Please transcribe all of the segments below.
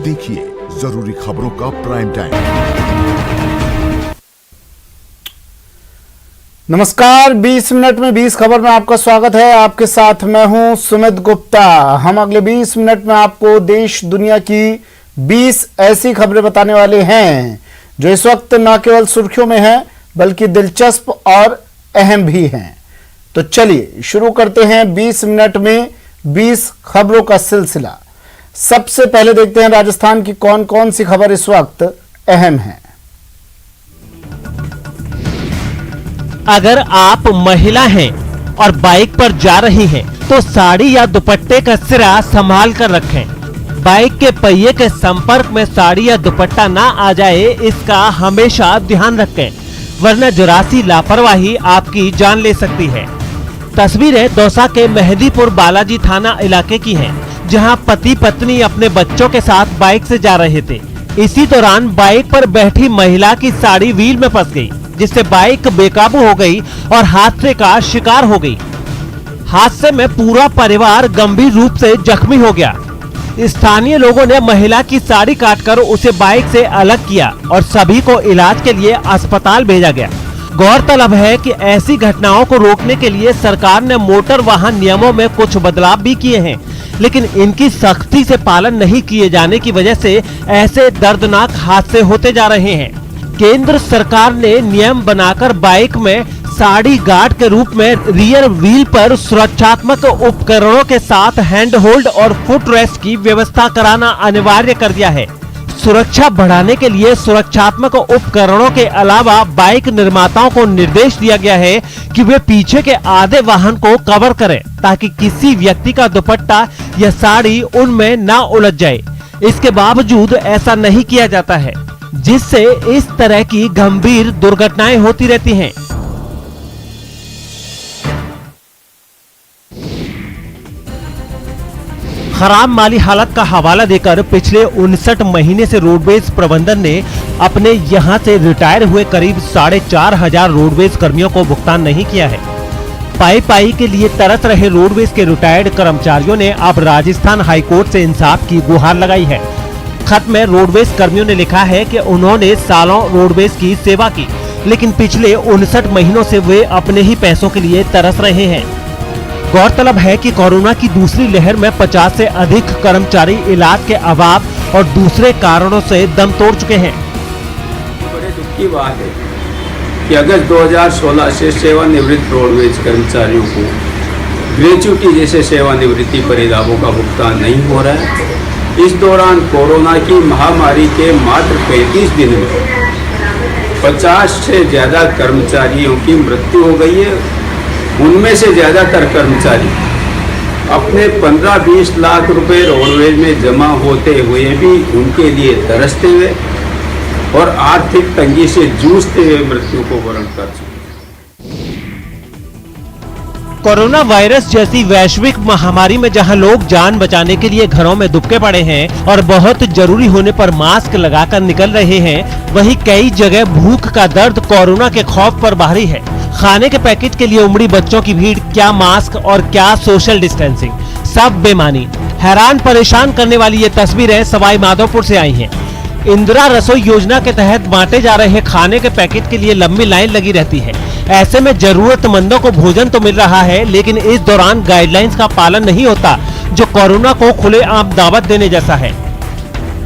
देखिए जरूरी खबरों का प्राइम टाइम। नमस्कार, 20 मिनट में 20 खबर में आपका स्वागत है। आपके साथ मैं हूं सुमित गुप्ता। हम अगले 20 मिनट में आपको देश दुनिया की 20 ऐसी खबरें बताने वाले हैं जो इस वक्त न केवल सुर्खियों में हैं बल्कि दिलचस्प और अहम भी हैं। तो चलिए शुरू करते हैं 20 मिनट में 20 खबरों का सिलसिला। सबसे पहले देखते हैं राजस्थान की कौन कौन सी खबर इस वक्त अहम है। अगर आप महिला हैं और बाइक पर जा रही हैं तो साड़ी या दुपट्टे का सिरा संभाल कर रखें। बाइक के पहिए के संपर्क में साड़ी या दुपट्टा ना आ जाए, इसका हमेशा ध्यान रखें, वरना जरा-सी लापरवाही आपकी जान ले सकती है। तस्वीरें दौसा के मेहंदीपुर बालाजी थाना इलाके की हैं, जहां पति पत्नी अपने बच्चों के साथ बाइक से जा रहे थे। इसी दौरान बाइक पर बैठी महिला की साड़ी व्हील में फंस गई, जिससे बाइक बेकाबू हो गई और हादसे का शिकार हो गई। हादसे में पूरा परिवार गंभीर रूप से जख्मी हो गया। स्थानीय लोगों ने महिला की साड़ी काटकर उसे बाइक से अलग किया और सभी को इलाज के लिए अस्पताल भेजा गया। गौरतलब है कि ऐसी घटनाओं को रोकने के लिए सरकार ने मोटर वाहन नियमों में कुछ बदलाव भी किए हैं, लेकिन इनकी सख्ती से पालन नहीं किए जाने की वजह से ऐसे दर्दनाक हादसे होते जा रहे हैं। केंद्र सरकार ने नियम बनाकर बाइक में साड़ी गार्ड के रूप में रियर व्हील पर सुरक्षात्मक उपकरणों के साथ हैंड होल्ड और फुट रेस्ट की व्यवस्था कराना अनिवार्य कर दिया है। सुरक्षा बढ़ाने के लिए सुरक्षात्मक उपकरणों के अलावा बाइक निर्माताओं को निर्देश दिया गया है कि वे पीछे के आधे वाहन को कवर करें, ताकि किसी व्यक्ति का दुपट्टा या साड़ी उनमें ना उलझ जाए। इसके बावजूद ऐसा नहीं किया जाता है, जिससे इस तरह की गंभीर दुर्घटनाएं होती रहती हैं। खराब माली हालत का हवाला देकर पिछले 59 महीने से रोडवेज प्रबंधन ने अपने यहां से रिटायर हुए करीब 4,500 रोडवेज कर्मियों को भुगतान नहीं किया है। पाई के लिए तरस रहे रोडवेज के रिटायर्ड कर्मचारियों ने अब राजस्थान हाईकोर्ट से इंसाफ की गुहार लगाई है। खत में रोडवेज कर्मियों ने लिखा है कि उन्होंने सालों रोडवेज की सेवा की, लेकिन पिछले 59 महीनों से वे अपने ही पैसों के लिए तरस रहे हैं। गौरतलब है कि कोरोना की दूसरी लहर में 50 से अधिक कर्मचारी इलाज के अभाव और दूसरे कारणों से दम तोड़ चुके हैं। बड़े दुख की बात है कि अगस्त 2016 से सेवानिवृत्त रोडवेज कर्मचारियों को ग्रेच्युटी जैसे सेवानिवृत्ति परिलाभों का भुगतान नहीं हो रहा है। इस दौरान कोरोना की महामारी के मात्र 35 दिन में 50 से ज्यादा कर्मचारियों की मृत्यु हो गई है। उनमें से ज्यादातर कर्मचारी अपने 15-20 लाख रुपए रोडवेज में जमा होते हुए भी उनके लिए तरसते हुए और आर्थिक तंगी से जूझते हुए मृत्यु को वरण कर चुके हैं। कोरोना वायरस जैसी वैश्विक महामारी में जहां लोग जान बचाने के लिए घरों में दुबके पड़े हैं और बहुत जरूरी होने पर मास्क लगाकर निकल रहे हैं, वहीं कई जगह भूख का दर्द कोरोना के खौफ पर भारी है। खाने के पैकेट के लिए उमड़ी बच्चों की भीड़, क्या मास्क और क्या सोशल डिस्टेंसिंग, सब बेमानी। हैरान परेशान करने वाली ये तस्वीरें सवाई माधोपुर से आई हैं। इंदिरा रसोई योजना के तहत बांटे जा रहे खाने के पैकेट के लिए लंबी लाइन लगी रहती है। ऐसे में जरूरतमंदों को भोजन तो मिल रहा है, लेकिन इस दौरान गाइडलाइंस का पालन नहीं होता, जो कोरोना को खुलेआम दावत देने जैसा है।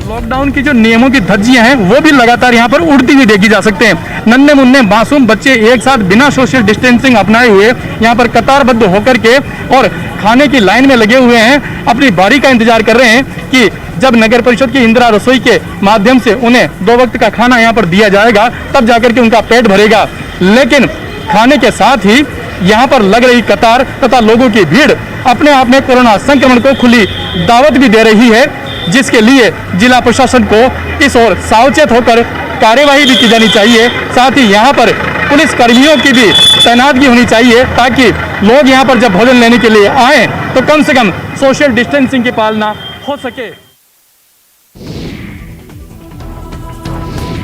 लॉकडाउन की जो नियमों की धज्जियां हैं वो भी लगातार यहाँ पर उड़ती हुई देखी जा सकते हैं। नन्हे मुन्ने मासूम बच्चे एक साथ बिना सोशल डिस्टेंसिंग अपनाए हुए यहाँ पर कतारबद्ध होकर के और खाने की लाइन में लगे हुए हैं। अपनी बारी का इंतजार कर रहे हैं कि जब नगर परिषद की इंदिरा रसोई के माध्यम से उन्हें 2 वक्त का खाना यहाँ पर दिया जाएगा, तब जाकर के उनका पेट भरेगा। लेकिन खाने के साथ ही यहाँ पर लग रही कतार तथा लोगों की भीड़ अपने आप में कोरोना संक्रमण को खुली दावत भी दे रही है, जिसके लिए जिला प्रशासन को इस ओर सावचेत होकर कार्यवाही भी की जानी चाहिए। साथ ही यहाँ पर पुलिस कर्मियों की भी तैनातगी होनी चाहिए, ताकि लोग यहाँ पर जब भोजन लेने के लिए आए तो कम से कम सोशल डिस्टेंसिंग की पालना हो सके।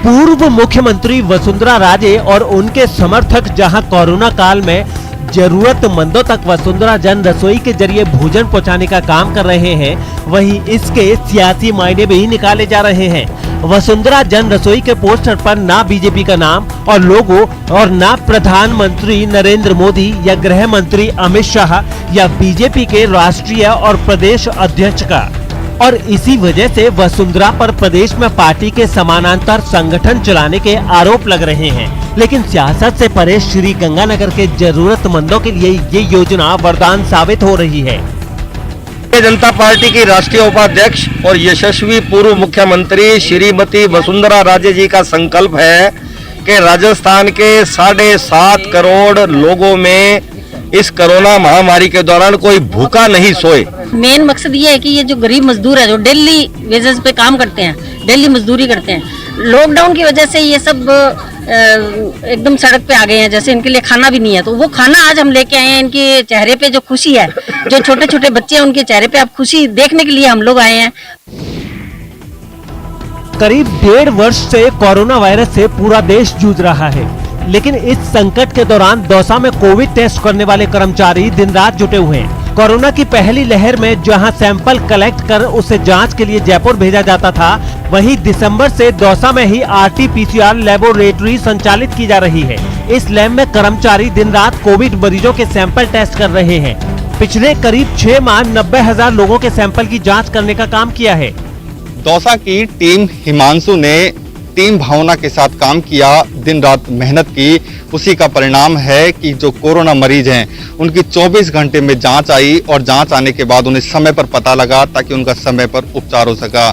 पूर्व मुख्यमंत्री वसुंधरा राजे और उनके समर्थक जहां कोरोना काल में जरूरतमंदों तक वसुंधरा जन रसोई के जरिए भोजन पहुंचाने का काम कर रहे हैं, वहीं इसके सियासी मायने भी निकाले जा रहे हैं। वसुंधरा जन रसोई के पोस्टर पर ना बीजेपी का नाम और लोगो और ना प्रधानमंत्री नरेंद्र मोदी या गृह मंत्री अमित शाह या बीजेपी के राष्ट्रीय और प्रदेश अध्यक्ष का। और इसी वजह से वसुंधरा पर प्रदेश में पार्टी के समानांतर संगठन चलाने के आरोप लग रहे हैं। लेकिन सियासत से परे श्री गंगानगर के जरूरतमंदों के लिए ये योजना वरदान साबित हो रही है। भारतीय जनता पार्टी की राष्ट्रीय उपाध्यक्ष और यशस्वी पूर्व मुख्यमंत्री श्रीमती वसुंधरा राजे जी का संकल्प है कि राजस्थान के 7.5 करोड़ लोगों में इस कोरोना महामारी के दौरान कोई भूखा नहीं सोए। मेन मकसद ये है कि ये जो गरीब मजदूर है, जो डेली वेजेस पे काम करते हैं, डेली मजदूरी करते हैं, लॉकडाउन की वजह से ये सब एकदम सड़क पे आ गए हैं, जैसे इनके लिए खाना भी नहीं है। तो वो खाना आज हम लेके आए हैं। इनके चेहरे पे जो खुशी है, जो छोटे छोटे बच्चे हैं उनके चेहरे पे अब खुशी देखने के लिए हम लोग आए हैं। करीब 1.5 वर्ष से कोरोना वायरस से पूरा देश जूझ रहा है, लेकिन इस संकट के दौरान दौसा में कोविड टेस्ट करने वाले कर्मचारी दिन रात जुटे हुए हैं। कोरोना की पहली लहर में जहां सैंपल कलेक्ट कर उसे जांच के लिए जयपुर भेजा जाता था, वहीं दिसंबर से दौसा में ही RT-PCR लेबोरेटरी संचालित की जा रही है। इस लैब में कर्मचारी दिन रात कोविड मरीजों के सैंपल टेस्ट कर रहे हैं। पिछले करीब 6 माह 90,000 लोगों के सैंपल की जाँच करने का काम किया है। दौसा की टीम हिमांशु ने टीम भावना के साथ काम किया, दिन रात मेहनत की। उसी का परिणाम है कि जो कोरोना मरीज हैं उनकी 24 घंटे में जांच आई और जांच आने के बाद उन्हें समय पर पता लगा ताकि उनका समय पर उपचार हो सका।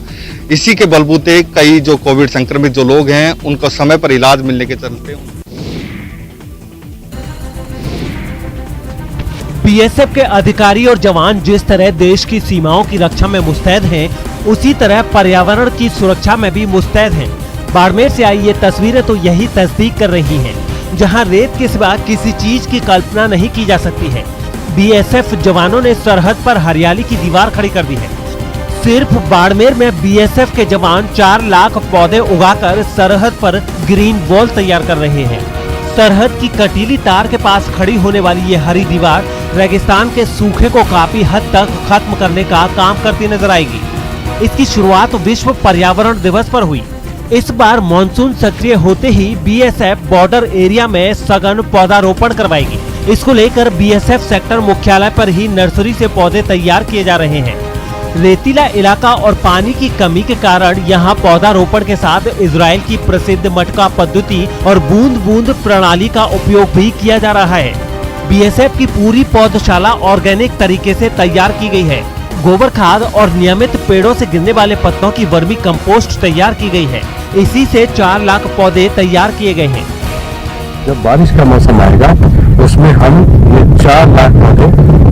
इसी के बलबूते कई जो कोविड संक्रमित जो लोग हैं उनको समय पर इलाज मिलने के चलते बीएसएफ के अधिकारी और जवान जिस तरह देश की सीमाओं की रक्षा में मुस्तैद हैं, उसी तरह पर्यावरण की सुरक्षा में भी मुस्तैद हैं। बाड़मेर से आई ये तस्वीरें तो यही तस्दीक कर रही हैं, जहां रेत के सिवा किसी चीज की कल्पना नहीं की जा सकती है। बीएसएफ जवानों ने सरहद पर हरियाली की दीवार खड़ी कर दी है। सिर्फ बाड़मेर में बीएसएफ के जवान 4 लाख पौधे उगाकर सरहद पर ग्रीन वॉल तैयार कर रहे हैं। सरहद की कटीली तार के पास खड़ी होने वाली ये हरी दीवार रेगिस्तान के सूखे को काफी हद तक खत्म करने का काम करती नजर आएगी। इसकी शुरुआत विश्व पर्यावरण दिवस पर हुई। इस बार मॉनसून सक्रिय होते ही बीएसएफ बॉर्डर एरिया में सघन पौधारोपण करवाएगी। इसको लेकर बीएसएफ सेक्टर मुख्यालय पर ही नर्सरी से पौधे तैयार किए जा रहे हैं। रेतीला इलाका और पानी की कमी के कारण यहाँ पौधारोपण के साथ इजराइल की प्रसिद्ध मटका पद्धति और बूंद बूंद प्रणाली का उपयोग भी किया जा रहा है। बीएसएफ की पूरी पौधशाला ऑर्गेनिक तरीके से तैयार की गई है। गोबर खाद और नियमित पेड़ों से गिरने वाले पत्तों की वर्मी कंपोस्ट तैयार की गई है। इसी से 4 लाख पौधे तैयार किए गए हैं। जब बारिश का मौसम आएगा उसमें हम ये 4 लाख पौधे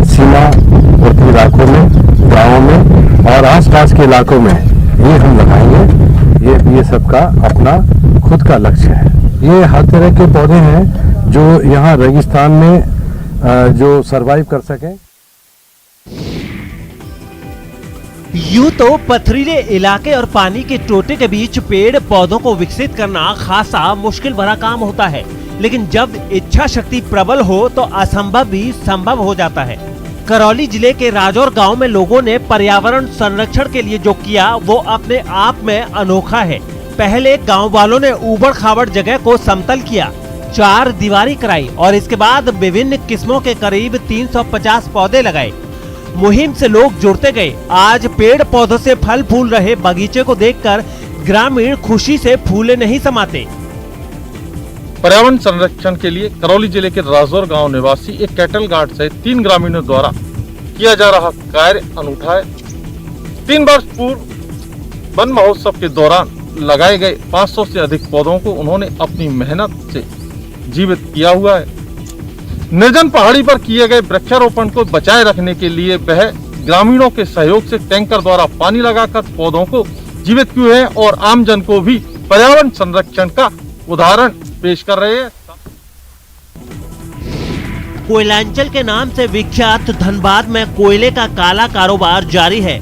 सीमावर्ती इलाकों में, गाँवों में और आसपास के इलाकों में ये हम लगाएंगे। ये बीएसएफ का अपना खुद का लक्ष्य है। ये हर तरह के पौधे हैं जो यहाँ रेगिस्तान में जो सरवाइव कर सकें। यूं तो पथरीले इलाके और पानी के टोटे के बीच पेड़ पौधों को विकसित करना खासा मुश्किल भरा काम होता है, लेकिन जब इच्छा शक्ति प्रबल हो तो असंभव भी संभव हो जाता है। करौली जिले के राजौर गांव में लोगों ने पर्यावरण संरक्षण के लिए जो किया वो अपने आप में अनोखा है। पहले गांव वालों ने ऊबड़ खाबड़ जगह को समतल किया, 4 दीवारी कराई और इसके बाद विभिन्न किस्मों के करीब 350 पौधे लगाए। मुहिम से लोग जुड़ते गए। आज पेड़ पौधों से फल फूल रहे बगीचे को देखकर ग्रामीण खुशी से फूले नहीं समाते। पर्यावरण संरक्षण के लिए करौली जिले के राजौर गांव निवासी एक कैटल गार्ड से 3 ग्रामीणों द्वारा किया जा रहा कार्य अनूठा है। 3 वर्ष पूर्व वन महोत्सव के दौरान लगाए गए 500 से अधिक पौधों को उन्होंने अपनी मेहनत से जीवित किया हुआ है। निर्जन पहाड़ी पर किए गए वृक्षारोपण को बचाए रखने के लिए वह ग्रामीणों के सहयोग से टैंकर द्वारा पानी लगाकर पौधों को जीवित किए हैं और आमजन को भी पर्यावरण संरक्षण का उदाहरण पेश कर रहे हैं। कोयलांचल के नाम से विख्यात धनबाद में कोयले का काला कारोबार जारी है।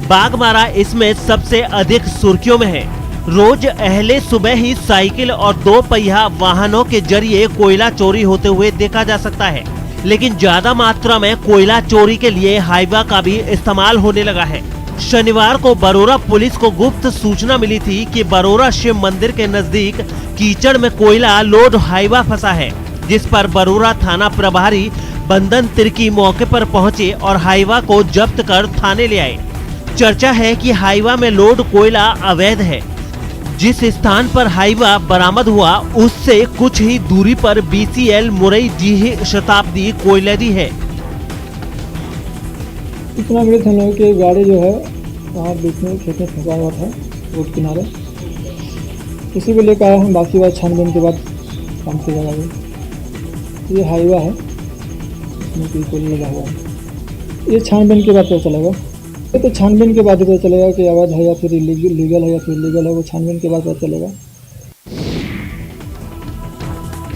बागमारा इसमें सबसे अधिक सुर्खियों में है। रोज अहले सुबह ही साइकिल और 2 पहिया वाहनों के जरिए कोयला चोरी होते हुए देखा जा सकता है। लेकिन ज्यादा मात्रा में कोयला चोरी के लिए हाइवा का भी इस्तेमाल होने लगा है। शनिवार को बरोरा पुलिस को गुप्त सूचना मिली थी कि बरोरा शिव मंदिर के नजदीक कीचड़ में कोयला लोड हाइवा फंसा है, जिस पर बरोरा थाना प्रभारी बंदन तिर्की मौके पर पहुंचे और हाइवा को जब्त कर थाने ले आए। चर्चा है कि हाइवा में लोड कोयला अवैध है। जिस स्थान पर हाइवा बरामद हुआ उससे कुछ ही दूरी पर BCL मुरई जीही शताब्दी कोयलरी है। इतना मिले हम लोगों की गाड़ी जो है वहाँ बीच में खेत में फंसा हुआ था रोड किनारे, इसी को लेकर आया हम। बाकी बात छानबीन के बाद काम किया जाएगा। ये हाईवा है, इसमें कोई कोयला लगा हुआ है। ये छानबीन के बाद पता चलेगा। ये तो छानबीन के बाद ही पता चलेगा कि अवैध है या फिर लीगल है या फिर इलीगल है, वो छानबीन के बाद पता चलेगा।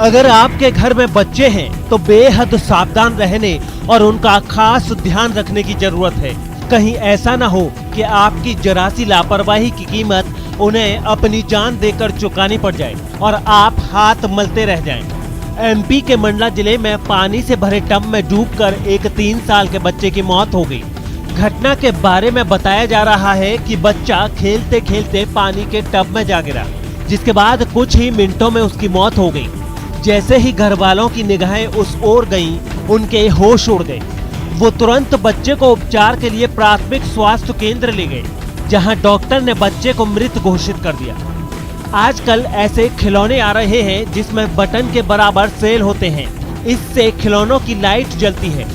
अगर आपके घर में बच्चे हैं तो बेहद सावधान रहने और उनका खास ध्यान रखने की जरूरत है। कहीं ऐसा न हो कि आपकी जरा सी लापरवाही की कीमत उन्हें अपनी जान देकर चुकानी पड़ जाए और आप हाथ मलते रह जाएं। MP के मंडला जिले में पानी से भरे टब में डूबकर एक 3 साल के बच्चे की मौत हो गई। घटना के बारे में बताया जा रहा है कि बच्चा खेलते खेलते पानी के टब में जा गिरा, जिसके बाद कुछ ही मिनटों में उसकी मौत हो गई। जैसे ही घर वालों की निगाहें उस ओर गईं, उनके होश उड़ गए। वो तुरंत बच्चे को उपचार के लिए प्राथमिक स्वास्थ्य केंद्र ले गए, जहां डॉक्टर ने बच्चे को मृत घोषित कर दिया। आजकल ऐसे खिलौने आ रहे हैं जिसमें बटन के बराबर सेल होते हैं। इससे खिलौनों की लाइट जलती है।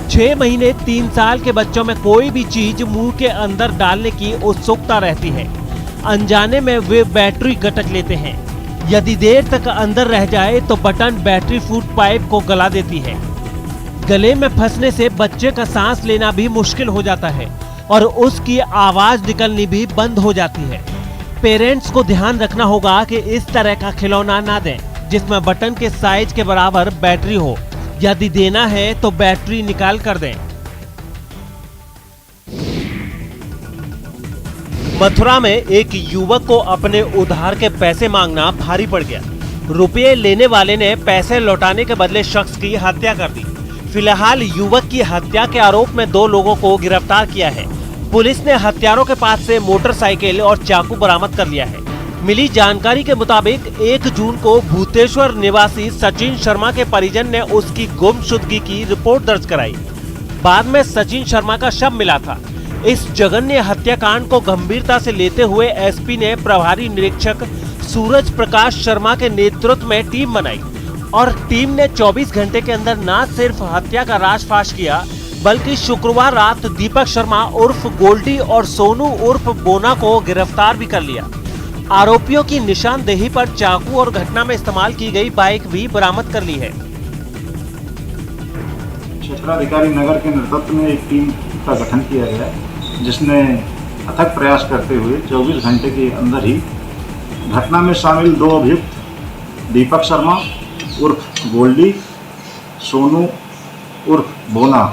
6 महीने 3 साल के बच्चों में कोई भी चीज मुंह के अंदर डालने की उत्सुकता रहती है। अनजाने में वे बैटरी गटक लेते हैं। यदि देर तक अंदर रह जाए तो बटन बैटरी फूड पाइप को गला देती है। गले में फंसने से बच्चे का सांस लेना भी मुश्किल हो जाता है और उसकी आवाज निकलनी भी बंद हो जाती है। पेरेंट्स को ध्यान रखना होगा कि इस तरह का खिलौना ना दें जिसमें बटन के साइज के बराबर बैटरी हो। यदि देना है तो बैटरी निकाल कर दें। मथुरा में एक युवक को अपने उधार के पैसे मांगना भारी पड़ गया। रुपये लेने वाले ने पैसे लौटाने के बदले शख्स की हत्या कर दी। फिलहाल युवक की हत्या के आरोप में 2 लोगों को गिरफ्तार किया है। पुलिस ने हत्यारों के पास से मोटरसाइकिल और चाकू बरामद कर लिया है। मिली जानकारी के मुताबिक 1 जून को भूतेश्वर निवासी सचिन शर्मा के परिजन ने उसकी गुमशुदगी की रिपोर्ट दर्ज कराई। बाद में सचिन शर्मा का शव मिला था। इस जघन्य हत्याकांड को गंभीरता से लेते हुए SP ने प्रभारी निरीक्षक सूरज प्रकाश शर्मा के नेतृत्व में टीम बनाई और टीम ने 24 घंटे के अंदर न सिर्फ हत्या का राजफाश किया, बल्कि शुक्रवार रात दीपक शर्मा उर्फ गोल्डी और सोनू उर्फ बोना को गिरफ्तार भी कर लिया। आरोपियों की निशानदेही पर चाकू और घटना में इस्तेमाल की गई बाइक भी बरामद कर ली है। क्षेत्राधिकारी नगर के नेतृत्व में एक टीम का गठन किया गया है, जिसने अथक प्रयास करते हुए 24 घंटे के अंदर ही घटना में शामिल 2 अभियुक्त दीपक शर्मा उर्फ गोल्डी, सोनू उर्फ बोना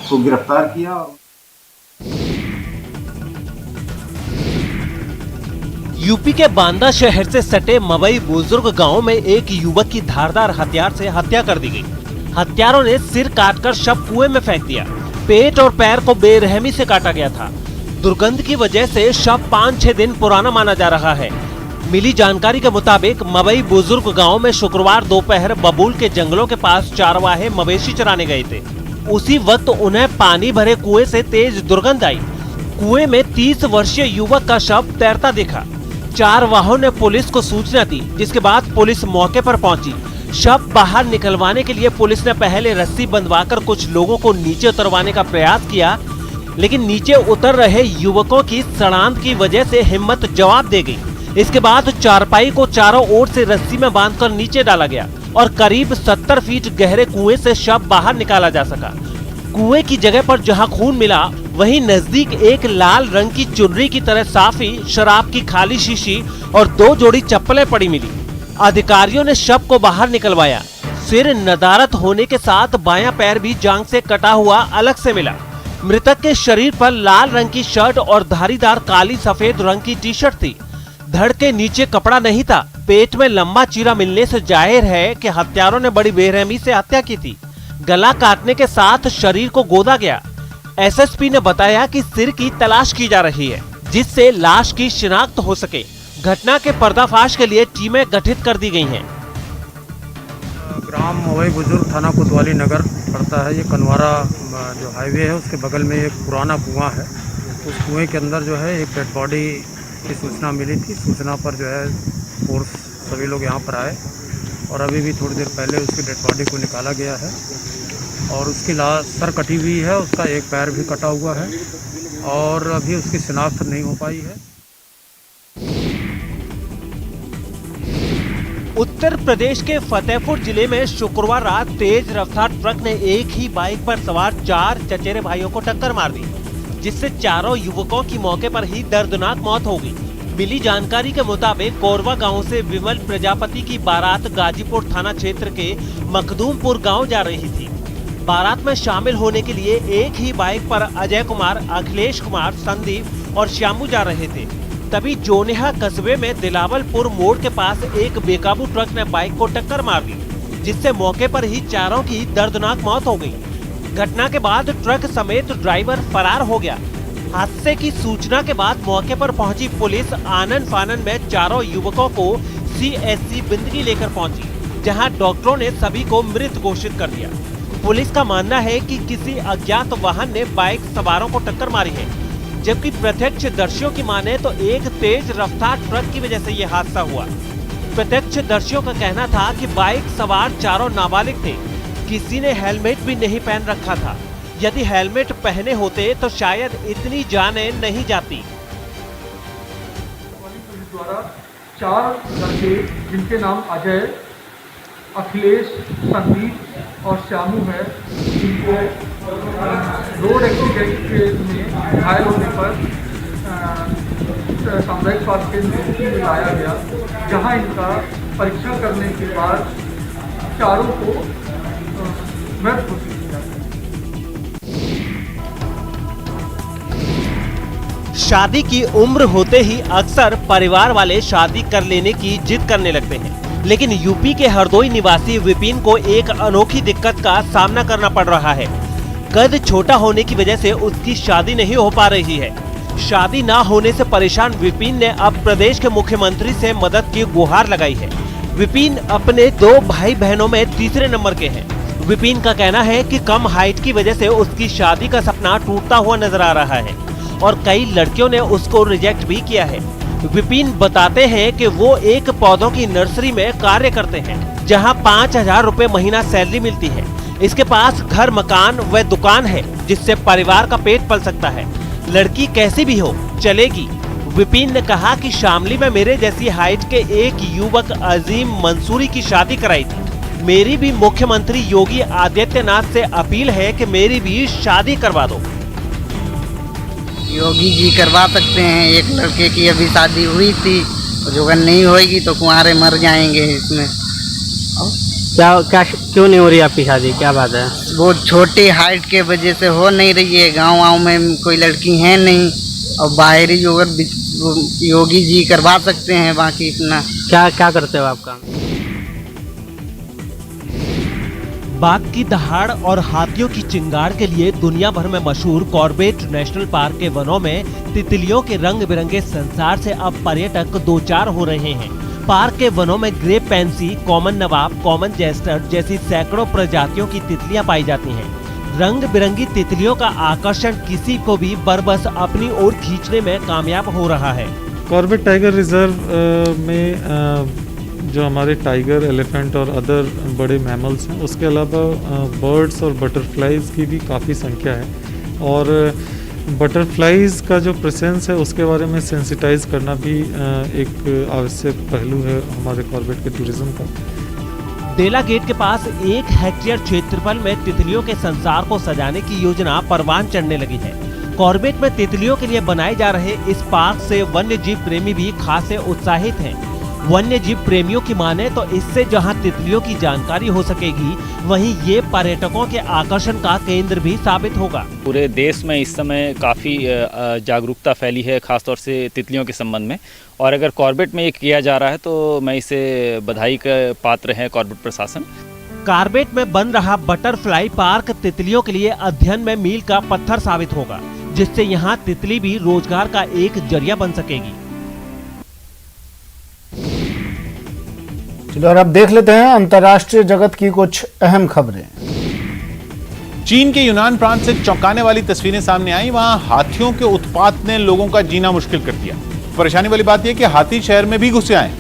को गिरफ्तार किया। यूपी के बांदा शहर से सटे मवई बुजुर्ग गांव में एक युवक की धारदार हथियार से हत्या कर दी गई। हत्यारों ने सिर काटकर शव कुएं में फेंक दिया। पेट और पैर को बेरहमी से काटा गया था। दुर्गंध की वजह से शव 5-6 दिन पुराना माना जा रहा है। मिली जानकारी के मुताबिक मवई बुजुर्ग गांव में शुक्रवार दोपहर बबूल के जंगलों के पास चारवाहे मवेशी चराने गए थे। उसी वक्त उन्हें पानी भरे कुएं से तेज दुर्गंध आई। कुएं में 30 वर्षीय युवक का शव तैरता दिखा। चारवाहों ने पुलिस को सूचना दी, जिसके बाद पुलिस मौके पर पहुंची। शव बाहर निकलवाने के लिए पुलिस ने पहले रस्सी बंधवाकर कुछ लोगों को नीचे उतरवाने का प्रयास किया, लेकिन नीचे उतर रहे युवकों की सड़ांध की वजह से हिम्मत जवाब दे गई। इसके बाद चारपाई को चारों ओर से रस्सी में बांधकर नीचे डाला गया और करीब 70 फीट गहरे कुएं से शव बाहर निकाला जा सका। कुएं की जगह पर जहां खून मिला, वहीं नजदीक एक लाल रंग की चुनरी की तरह साफी, शराब की खाली शीशी और 2 जोड़ी चप्पलें पड़ी मिली। अधिकारियों ने शव को बाहर निकलवाया। सिर नदारत होने के साथ बायां पैर भी जांग से कटा हुआ अलग से मिला। मृतक के शरीर पर लाल रंग की शर्ट और धारीदार काली सफेद रंग की टी-शर्ट थी। धड़ के नीचे कपड़ा नहीं था। पेट में लंबा चीरा मिलने से जाहिर है कि हत्यारों ने बड़ी बेरहमी से हत्या की थी। गला काटने के साथ शरीर को गोदा गया। एसएसपी ने बताया कि सिर की तलाश की जा रही है, जिससे लाश की शिनाख्त हो सके। घटना के पर्दाफाश के लिए टीमें गठित कर दी गई हैं। ग्राम मवई बुजुर्ग थाना कोतवाली नगर पड़ता है। ये कनवारा जो हाईवे है उसके बगल में एक पुराना कुआं है। उस कुएं के अंदर जो है एक डेड बॉडी की सूचना मिली थी। सूचना पर जो है फोर्स सभी लोग यहाँ पर आए और अभी भी थोड़ी देर पहले उसकी डेड बॉडी को निकाला गया है और उसकी लाश सर कटी हुई है, उसका एक पैर भी कटा हुआ है और अभी उसकी शिनाख्त नहीं हो पाई है। उत्तर प्रदेश के फतेहपुर जिले में शुक्रवार रात तेज रफ्तार ट्रक ने एक ही बाइक पर सवार 4 चचेरे भाइयों को टक्कर मार दी, जिससे चारों युवकों की मौके पर ही दर्दनाक मौत हो गई। मिली जानकारी के मुताबिक कोरवा गांव से विमल प्रजापति की बारात गाजीपुर थाना क्षेत्र के मखदूमपुर गांव जा रही थी। बारात में शामिल होने के लिए एक ही बाइक पर अजय कुमार, अखिलेश कुमार, संदीप और श्यामू जा रहे थे। तभी जोनेहा कस्बे में दिलावलपुर मोड़ के पास एक बेकाबू ट्रक ने बाइक को टक्कर मार दी, जिससे मौके पर ही चारों की दर्दनाक मौत हो गई। घटना के बाद ट्रक समेत ड्राइवर फरार हो गया। हादसे की सूचना के बाद मौके पर पहुंची पुलिस आनन फानन में चारों युवकों को सीएचसी बिंदगी लेकर पहुंची, जहां डॉक्टरों ने सभी को मृत घोषित कर दिया। पुलिस का मानना है कि किसी अज्ञात वाहन ने बाइक सवारों को टक्कर मारी है, जबकि प्रत्यक्षदर्शियों की माने तो एक तेज रफ्तार ट्रक की वजह से ये हादसा हुआ। प्रत्यक्षदर्शियों का कहना था कि बाइक सवार चारों नाबालिग थे। किसी ने हेलमेट भी नहीं पहन रखा था। यदि हेलमेट पहने होते तो शायद इतनी जानें नहीं जाती। पुलिस द्वारा 4 लड़के जिनके नाम अजय, अखिलेश, संदीप और श्यामू है, जिनको रोड एक्सीडेंट में घायल होने पर सामुदायिक स्वास्थ्य केंद्र में लाया गया, जहां इनका परीक्षण करने के बाद चारों को मृत घोषित किया। शादी की उम्र होते ही अक्सर परिवार वाले शादी कर लेने की जिद करने लगते हैं, लेकिन यूपी के हरदोई निवासी विपिन को एक अनोखी दिक्कत का सामना करना पड़ रहा है। कद छोटा होने की वजह से उसकी शादी नहीं हो पा रही है। शादी ना होने से परेशान विपिन ने अब प्रदेश के मुख्यमंत्री से मदद की गुहार लगाई है। विपिन अपने 2 भाई बहनों में तीसरे नंबर के हैं। विपिन का कहना है कि कम हाइट की वजह से उसकी शादी का सपना टूटता हुआ नजर आ रहा है और कई लड़कियों ने उसको रिजेक्ट भी किया है। विपिन बताते हैं कि वो एक पौधों की नर्सरी में कार्य करते हैं, जहां 5,000 रुपए महीना सैलरी मिलती है। इसके पास घर, मकान व दुकान है, जिससे परिवार का पेट पल सकता है। लड़की कैसी भी हो चलेगी। विपिन ने कहा कि शामली में मेरे जैसी हाइट के एक युवक अजीम मंसूरी की शादी कराई थी। मेरी भी मुख्यमंत्री योगी आदित्यनाथ से अपील है कि मेरी भी शादी करवा दो। योगी जी करवा सकते हैं। एक लड़के की अभी शादी हुई थी, जो अगर नहीं होगी तो कुंवारे मर जाएंगे। इसमें क्या क्यों नहीं हो रही आपकी शादी, क्या बात है? वो छोटी हाइट के वजह से हो नहीं रही है। गाँव में कोई लड़की है नहीं और बाहरी योगी जी करवा सकते हैं। बाकी इतना क्या करते हो आप काम? बाघ की दहाड़ और हाथियों की चिंगार के लिए दुनिया भर में मशहूर कॉर्बेट नेशनल पार्क के वनों में तितलियों के रंग बिरंगे संसार से अब पर्यटक दो चार हो रहे हैं। पार्क के वनों में ग्रे पेंसी, कॉमन नवाब, कॉमन जेस्टर जैसी सैकड़ों प्रजातियों की तितलियां पाई जाती हैं। रंग बिरंगी तितलियों का आकर्षण किसी को भी बरबस अपनी ओर खींचने में कामयाब हो रहा है। कॉर्बेट टाइगर रिजर्व में जो हमारे टाइगर, एलिफेंट और अदर बड़े मैमल्स हैं, उसके अलावा बर्ड्स और बटरफ्लाइज की भी काफ़ी संख्या है। और बटरफ्लाइज का जो प्रेजेंस है उसके बारे में सेंसिटाइज करना भी एक आवश्यक पहलू है हमारे कॉर्बेट के टूरिज्म का। डेला गेट के पास 1 हेक्टेयर क्षेत्रफल में तितलियों के संसार को सजाने की योजना परवान चढ़ने लगी है। कॉर्बेट में तितलियों के लिए बनाए जा रहे इस पार्क से वन्य जीव प्रेमी भी खासे उत्साहित हैं। वन्य जीव प्रेमियों की माने तो इससे जहां तितलियों की जानकारी हो सकेगी, वहीं ये पर्यटकों के आकर्षण का केंद्र भी साबित होगा। पूरे देश में इस समय काफ़ी जागरूकता फैली है, खासतौर से तितलियों के संबंध में। और अगर कॉर्बेट में ये किया जा रहा है तो मैं इसे बधाई का पात्र है कॉर्बेट प्रशासन। कार्बेट में बन रहा बटरफ्लाई पार्क तितलियों के लिए अध्ययन में मील का पत्थर साबित होगा, जिससे यहाँ तितली भी रोजगार का एक जरिया बन सकेगी। चलो और अब देख लेते हैं अंतर्राष्ट्रीय जगत की कुछ अहम खबरें। चीन के यूनान प्रांत से चौंकाने वाली तस्वीरें सामने आई। वहां हाथियों के उत्पात ने लोगों का जीना मुश्किल कर दिया। परेशानी वाली बात यह कि हाथी शहर में भी घुसे आए,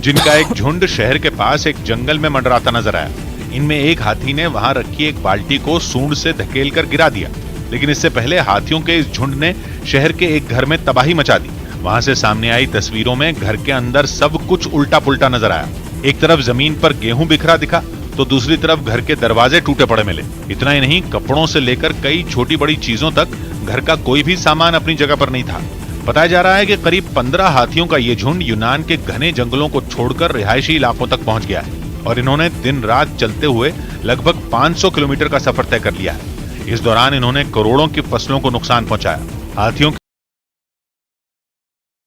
जिनका एक झुंड शहर के पास एक जंगल में मंडराता नजर आया। इनमें एक हाथी ने वहां रखी एक बाल्टी को सूंड से धकेलकर गिरा दिया, लेकिन इससे पहले हाथियों के इस झुंड ने शहर के एक घर में तबाही मचा दी। वहां से सामने आई तस्वीरों में घर के अंदर सब कुछ उल्टा पुल्टा नजर आया। एक तरफ जमीन पर गेहूं बिखरा दिखा तो दूसरी तरफ घर के दरवाजे टूटे पड़े मिले। इतना ही नहीं, कपड़ों से लेकर कई छोटी बड़ी चीजों तक घर का कोई भी सामान अपनी जगह पर नहीं था। बताया जा रहा है कि करीब 15 हाथियों का ये झुंड यूनान के घने जंगलों को छोड़कर रिहायशी इलाकों तक पहुंच गया है और इन्होंने दिन रात चलते हुए लगभग 500 किलोमीटर का सफर तय कर लिया है। इस दौरान इन्होंने करोड़ों की फसलों को नुकसान पहुंचाया। हाथियों